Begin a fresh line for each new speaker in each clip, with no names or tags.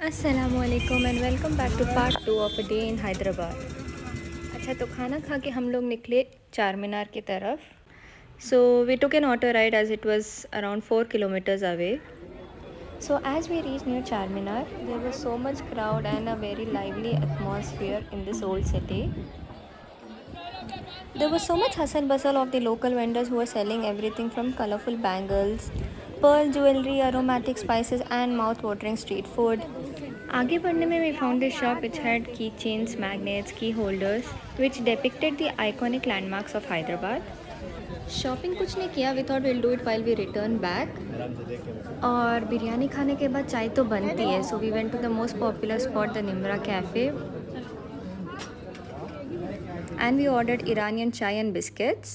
असलकुम and welcome back to part 2 of a day in Hyderabad. अच्छा, तो खाना खा के हम लोग निकले चार मीनार की तरफ। So we took an auto ride as it was around 4 kilometers away. So as we reached near Charminar, there was so much crowd and a very lively atmosphere in this old city. There was so much hustle bustle of the local vendors who were selling everything from colorful bangles, pearl jewelry, aromatic spices and mouth-watering street food. आगे बढ़ने में we found this shop which had keychains, magnets, key holders which depicted the iconic landmarks of Hyderabad. Shopping कुछ नहीं किया, we thought will do it while we return back. और बिरयानी खाने के बाद चाय तो बनती है, so we went to the most popular spot the Nimrah cafe and we ordered Iranian chai and biscuits.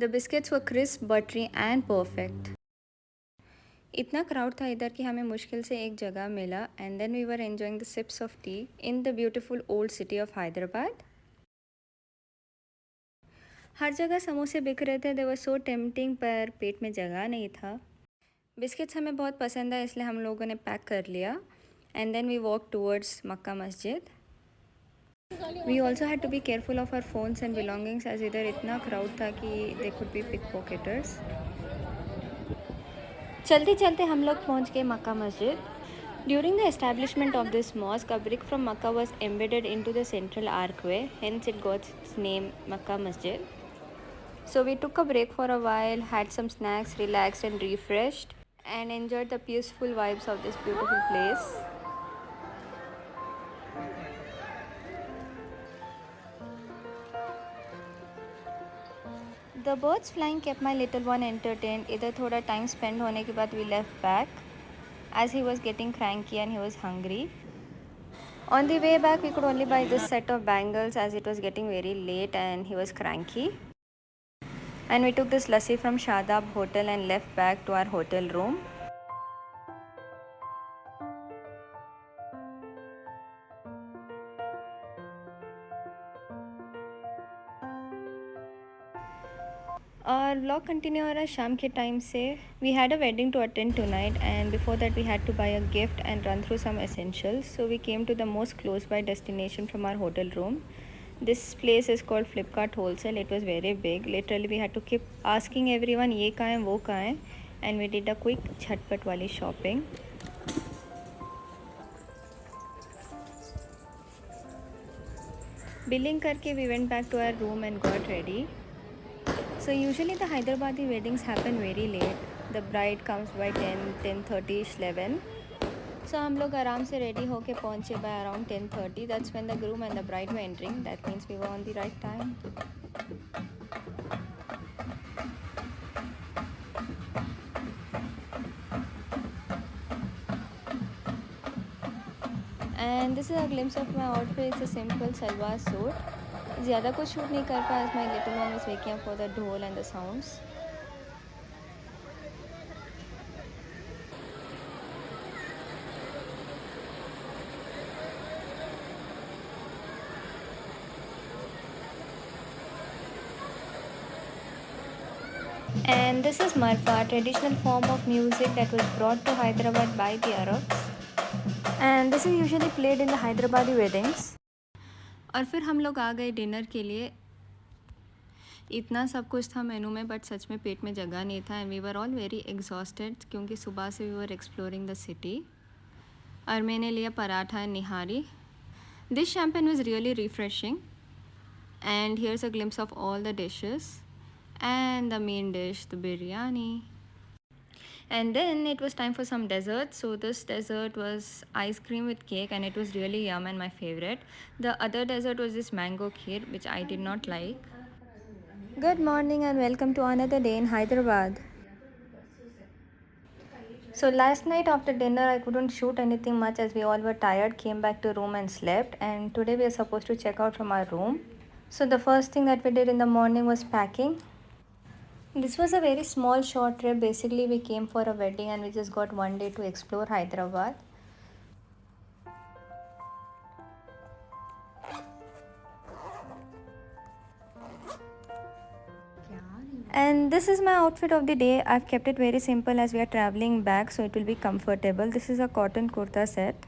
The biscuits were crisp, buttery and perfect. इतना crowd था इधर कि हमें मुश्किल से एक जगह मिला and then we were enjoying the sips of tea in the beautiful old city of Hyderabad. हर जगह समोसे बिक रहे थे, दे वर सो टेम्पटिंग, पर पेट में जगह नहीं था. बिस्किट्स हमें बहुत पसंद है इसलिए हम लोगों ने पैक कर लिया and then we walk towards Mecca Masjid. We also had to be careful of our phones and belongings as इधर इतना crowd था कि they could be pickpocketers. चलते चलते हम लोग पहुंच गए मक्का मस्जिद. During the establishment of this mosque, a brick from Makkah was embedded into the central archway, hence it got its name Makkah Masjid. So we took a break for a while, had some snacks, relaxed and refreshed, and enjoyed the peaceful vibes of this beautiful place. The birds flying kept my little one entertained. इधर थोड़ा time spent होने के बाद we left back as he was getting cranky and he was hungry. On the way back we could only buy this set of bangles as it was getting very late and he was cranky. And we took this lassi from Shadab Hotel and left back to our hotel room. और vlog continue हो रहा है शाम के time से. We had a wedding to attend tonight and before that we had to buy a gift and run through some essentials. So we came to the most close by destination from our hotel room. This place is called Flipkart Wholesale. It was very big. Literally we had to keep asking everyone ये कहाँ है वो कहाँ है, and we did a quick झटपट वाली shopping. Billing करके we went back to our room and got ready. So usually the Hyderabadi weddings happen very late. The bride comes by 10, 10:30, 11. So हम लोग आराम से ready होके पहुँचे by around 10:30. That's when the groom and the bride were entering. That means we were on the right time. And this is a glimpse of my outfit. It's a simple salwar suit. ज़्यादा कुछ shoot नहीं कर पाया as my little one was waking up for the dhol and the sounds. And this is Marfa, traditional form of music that was brought to Hyderabad by the Arabs. And this is usually played in the Hyderabadi weddings. और फिर हम लोग आ गए dinner के लिए. इतना सब कुछ था मेनू में बट सच में पेट में जगह नहीं था and we were all very exhausted क्योंकि सुबह से we were exploring the city. और मैंने लिया paratha and nihari. This champagne was really refreshing and here's a glimpse of all the dishes and the main dish, the biryani. And then it was time for some dessert. So this dessert was ice cream with cake and it was really yum and my favorite. The other dessert was this mango kheer which I did not like. Good morning and welcome to another day in Hyderabad. So last night after dinner I couldn't shoot anything much as we all were tired, came back to room and slept, and today we are supposed to check out from our room. So the first thing that we did in the morning was packing. This was a very small short trip. Basically we came for a wedding and we just got one day to explore Hyderabad. And this is my outfit of the day. I've kept it very simple as we are traveling back so it will be comfortable. This is a cotton kurta set.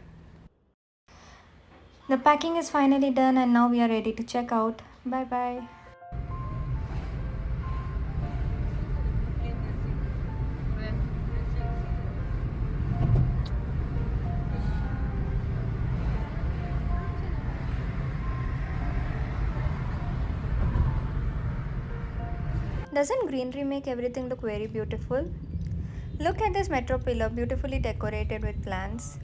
The packing is finally done and now we are ready to check out. Bye bye. Doesn't greenery make everything look very beautiful? Look at this metro pillar, beautifully decorated with plants.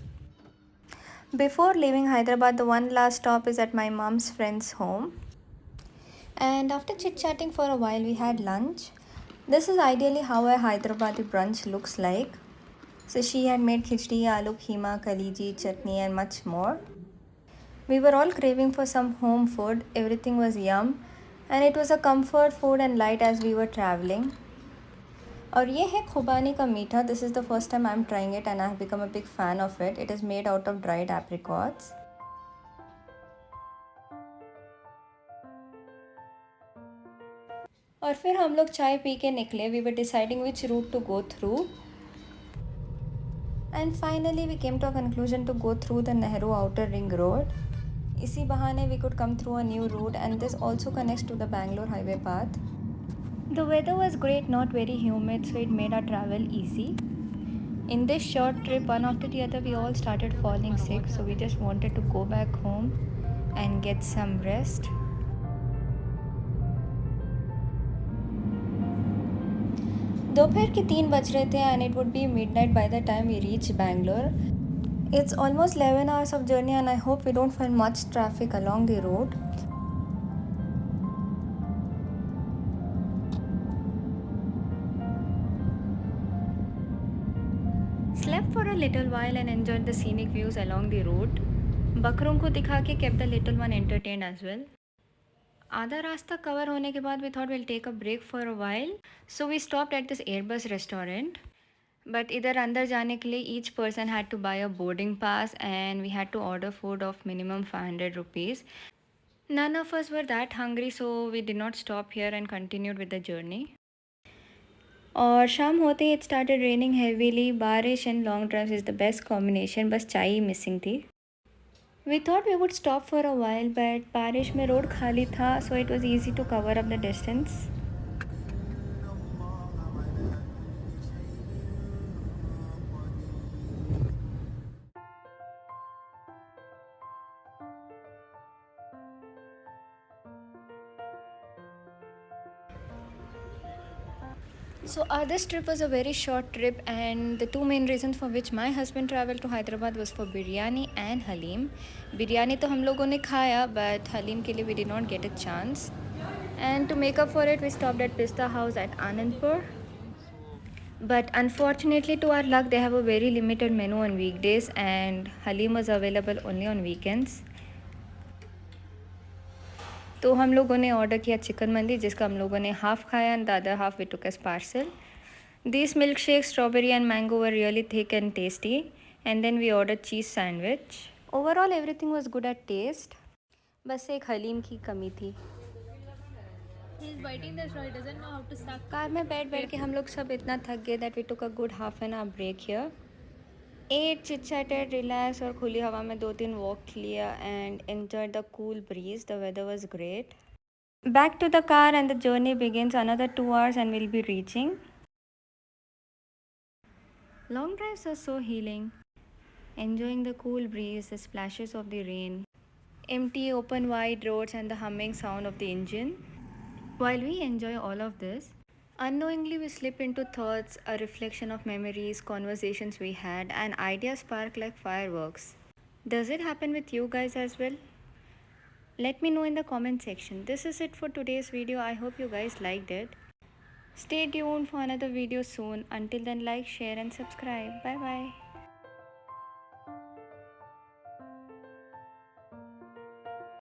Before leaving Hyderabad, the one last stop is at my mom's friend's home. And after chit chatting for a while, we had lunch. This is ideally how a Hyderabadi brunch looks like. So she had made khichdi, aloo keema, kaliji, chutney, and much more. We were all craving for some home food. Everything was yum, and it was a comfort food and light as we were traveling. और ये है खुबानी का मीठा. This is the first time I'm trying it and I have become a big fan of it. It is made out of dried apricots. और फिर हम लोग चाय पी के निकले. We were deciding which route to go through. And finally we came to a conclusion to go through the Nehru Outer Ring Road. इसी बहाने we could come through a new route and this also connects to the Bangalore highway path. The weather was great, not very humid, so it made our travel easy. In this short trip, one after the other, we all started falling sick, so we just wanted to go back home and get some rest. दोपहर के 3 बज रहे थे and it would be midnight by the time we reached Bangalore. It's almost 11 hours of journey and I hope we don't find much traffic along the road. Slept for a little while and enjoyed the scenic views along the road. बकरों को दिखा के kept the little one entertained as well. आधा रास्ता cover होने के बाद we thought we'll take a break for a while. So we stopped at this Airbus restaurant. But इधर अंदर जाने के लिए each person had to buy a boarding pass and we had to order food of minimum 500 rupees. None of us were that hungry so we did not stop here and continued with the journey. और शाम होते ही it started raining heavily. बारिश and long drives is the best combination. बस चाय ही missing थी. We thought we would stop for a while but बारिश में road खाली था so it was easy to cover up the distance. So this trip was a very short trip and the two main reasons for which my husband traveled to Hyderabad was for biryani and halim. Biryani तो हम लोगों ने खाया but halim के लिए we did not get a chance. And to make up for it we stopped at Pista House at Anandpur. But unfortunately to our luck they have a very limited menu on weekdays and halim was available only on weekends. तो हम लोगों ने order किया chicken मंदी जिसका हम लोगों ने हाफ खाया and the other half we took as parcel. These milkshakes, strawberry and mango were really thick and tasty. And then we ordered cheese sandwich. Overall everything was good at taste. बस एक हलीम की कमी थी.
He's biting the straw. He doesn't know how to suck.
Car में बैठ के हम लोग सब इतना थक गए that we took a good half an hour break here. Ate, chit-chatted, relaxed और खुली हवा में 2-3 walk लिया and enjoyed the cool breeze. The weather was great. Back to the car and the journey begins. Another 2 hours and we'll be reaching. Long drives are so healing. Enjoying the cool breeze, the splashes of the rain, empty open wide roads and the humming sound of the engine. While we enjoy all of this, unknowingly we slip into thoughts, a reflection of memories, conversations we had, and ideas spark like fireworks. Does it happen with you guys as well? Let me know in the comment section. This is it for today's video. I hope you guys liked it. Stay tuned for another video soon. Until then, like, share and subscribe. Bye bye.